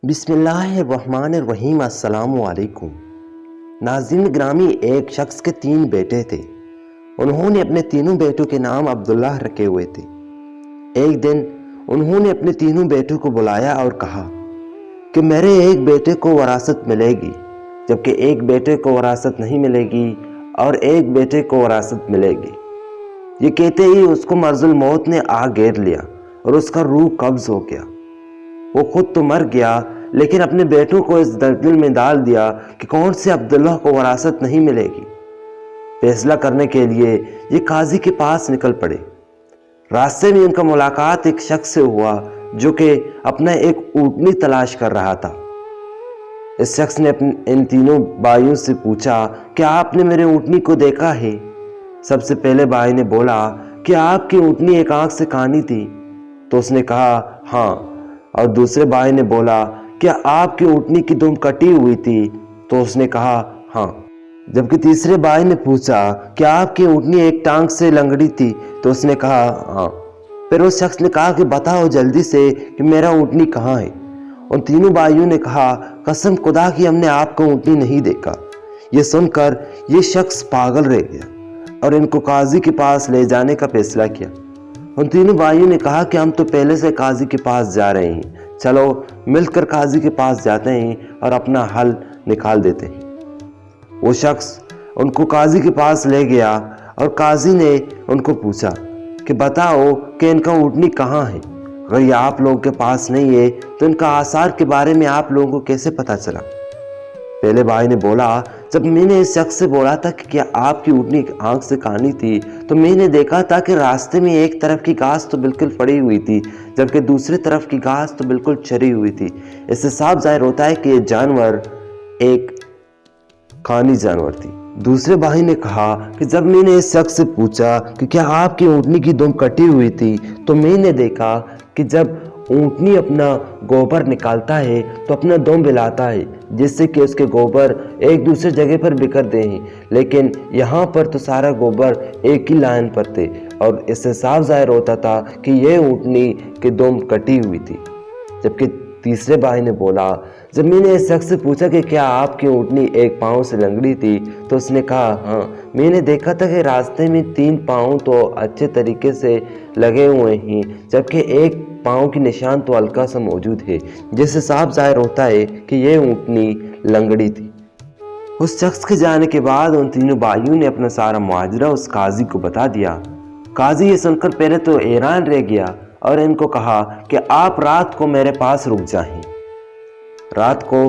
بسم اللہ الرحمن الرحیم۔ السلام علیکم ناظرین گرامی، ایک شخص کے 3 بیٹے تھے۔ انہوں نے اپنے تینوں بیٹوں کے نام عبداللہ رکھے ہوئے تھے۔ ایک دن انہوں نے اپنے تینوں بیٹوں کو بلایا اور کہا کہ میرے ایک بیٹے کو وراثت ملے گی، جبکہ ایک بیٹے کو وراثت نہیں ملے گی اور ایک بیٹے کو وراثت ملے گی۔ یہ کہتے ہی اس کو مرض الموت نے آ گھیر لیا اور اس کا روح قبض ہو گیا۔ وہ خود تو مر گیا لیکن اپنے بیٹوں کو اس دلدل میں ڈال دیا کہ کون سے عبداللہ کو وراثت نہیں ملے گی۔ فیصلہ کرنے کے لیے یہ قاضی کے پاس نکل پڑے۔ راستے میں ان کا ملاقات ایک شخص سے ہوا جو کہ اپنا ایک اونٹنی تلاش کر رہا تھا۔ اس شخص نے ان تینوں بھائیوں سے پوچھا کہ آپ نے میرے اونٹنی کو دیکھا ہے؟ سب سے پہلے بھائی نے بولا کہ آپ کی اونٹنی ایک آنکھ سے کانی تھی، تو اس نے کہا ہاں۔ اور دوسرے بھائی نے بولا کیا آپ کی اونٹنی کی دم کٹی ہوئی تھی؟ تو اس نے کہا ہاں۔ جبکہ تیسرے بھائی نے پوچھا کہ آپ کی اونٹنی ایک ٹانگ سے لنگڑی تھی؟ تو اس نے کہا ہاں۔ پھر اس شخص نے کہا کہ بتاؤ جلدی سے کہ میرا اونٹنی کہاں ہے؟ ان تینوں بھائیوں نے کہا قسم خدا کی ہم نے آپ کو اونٹنی نہیں دیکھا۔ یہ سن کر یہ شخص پاگل رہ گیا اور ان کو قاضی کے پاس لے جانے کا فیصلہ کیا۔ ان تینوں بھائیوں نے کہا کہ ہم تو پہلے سے قاضی کے پاس جا رہے ہیں، چلو مل کر قاضی کے پاس جاتے ہیں اور اپنا حل نکال دیتے ہیں۔ وہ شخص ان کو قاضی کے پاس لے گیا اور قاضی نے ان کو پوچھا کہ بتاؤ کہ ان کا اونٹنی کہاں ہے؟ اگر یہ آپ لوگوں کے پاس نہیں ہے تو ان کا آثار کے بارے میں آپ لوگوں کو کیسے پتہ چلا؟ پہلے بھائی نے بولا جب میں نے اس شخص سے بولا تھا کہ کیا آپ کی اونٹنی آنکھ سے کانی تھی تو میں نے دیکھا تھا کہ راستے میں ایک طرف کی گھاس تو بالکل پڑی ہوئی تھی جبکہ دوسری طرف کی گھاس تو بالکل چری ہوئی تھی۔ اس سے صاف ظاہر ہوتا ہے کہ یہ جانور ایک کانی جانور تھی۔ دوسرے بھائی نے کہا کہ جب میں نے اس شخص سے پوچھا کہ کیا آپ کی اونٹنی کی دم کٹی ہوئی تھی تو میں نے دیکھا کہ جب اونٹنی اپنا گوبر نکالتا ہے تو اپنا دم بلاتا ہے جس سے کہ اس کے گوبر ایک دوسرے جگہ پر بکھرتے ہیں، لیکن یہاں پر تو سارا گوبر ایک ہی لائن پر تھے اور اس سے صاف ظاہر ہوتا تھا کہ یہ اونٹنی کی دم کٹی ہوئی تھی۔ جبکہ تیسرے بھائی نے بولا جب میں نے اس شخص سے پوچھا کہ کیا آپ کی اونٹنی ایک پاؤں سے لنگڑی تھی تو اس نے کہا ہاں، میں نے دیکھا تھا کہ راستے میں 3 پاؤں تو اچھے طریقے سے لگے ہوئے ہیں جبکہ ایک پاؤں کی نشان تو ہلکا سا موجود ہے جس سے صاف ظاہر ہوتا ہے کہ یہ اونٹنی لنگڑی تھی۔ اس شخص کے جانے کے بعد ان تینوں بھائیوں نے اپنا سارا ماجرا اس قاضی کو بتا دیا۔ قاضی یہ سن کر پہلے تو حیران رہ گیا اور ان کو کہا کہ آپ رات کو میرے پاس رک جائیں۔ رات کو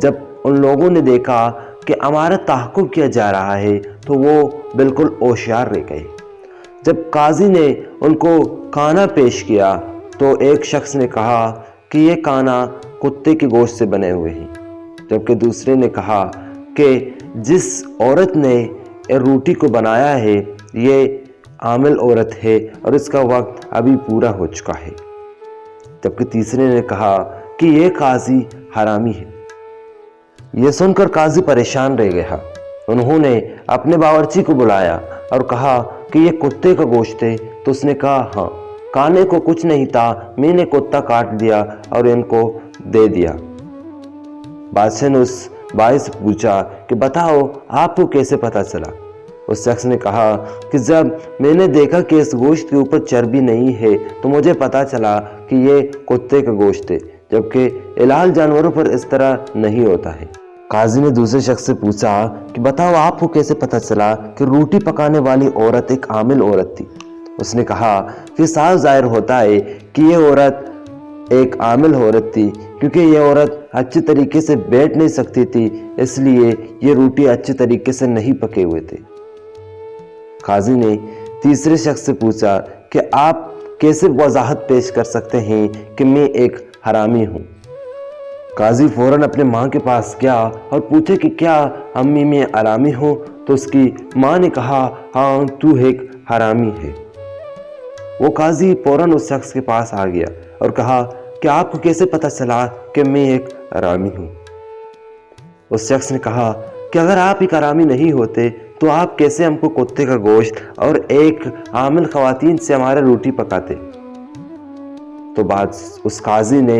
جب ان لوگوں نے دیکھا کہ ہمارا تعاقب کیا جا رہا ہے تو وہ بالکل ہوشیار رہ گئے۔ جب قاضی نے ان کو کانا پیش کیا تو ایک شخص نے کہا کہ یہ کانا کتے کے گوشت سے بنے ہوئے ہیں، جبکہ دوسرے نے کہا کہ جس عورت نے روٹی کو بنایا ہے یہ عامل عورت ہے اور اس کا وقت ابھی پورا ہو چکا ہے، جبکہ تیسرے نے کہا کہ یہ قاضی حرامی ہے۔ یہ سن کر قاضی پریشان رہ گیا۔ انہوں نے اپنے باورچی کو بلایا اور کہا کہ یہ کتے کا گوشت ہے تو اس نے کہا ہاں، کانے کو کچھ نہیں تھا، میں نے کتا کاٹ دیا اور ان کو دے دیا۔ بادشاہ نے اس بھائی سے پوچھا کہ بتاؤ آپ کو کیسے پتہ چلا؟ اس شخص نے کہا کہ جب میں نے دیکھا کہ اس گوشت کے اوپر چربی نہیں ہے تو مجھے پتہ چلا کہ یہ کتے کا گوشت ہے، جبکہ الحال جانوروں پر اس طرح نہیں ہوتا ہے۔ قاضی نے دوسرے شخص سے پوچھا کہ بتاؤ آپ کو کیسے پتہ چلا کہ روٹی پکانے والی عورت ایک عامل عورت تھی؟ اس نے کہا کہ صاف ظاہر ہوتا ہے کہ یہ عورت ایک عامل عورت تھی کیونکہ یہ عورت اچھے طریقے سے بیٹھ نہیں سکتی تھی، اس لیے یہ روٹی اچھے طریقے سے نہیں پکے ہوئے تھے۔ قاضی نے تیسرے شخص سے پوچھا کہ آپ کیسے وضاحت پیش کر سکتے ہیں کہ میں ایک حرامی ہوں؟ قاضی فوراً اپنے ماں کے پاس گیا اور پوچھا کہ کیا امی میں حرامی ہوں؟ تو اس کی ماں نے کہا ہاں، تو ایک حرامی ہے۔ وہ قاضی فوراً اس شخص کے پاس آ گیا اور کہا کہ آپ کو کیسے پتہ چلا کہ میں ایک حرامی ہوں؟ اس شخص نے کہا کہ اگر آپ ایک حرامی نہیں ہوتے تو آپ کیسے ہم کو کتے کا گوشت اور ایک عامل خواتین سے ہمارا روٹی پکاتے؟ تو بعد اس قاضی نے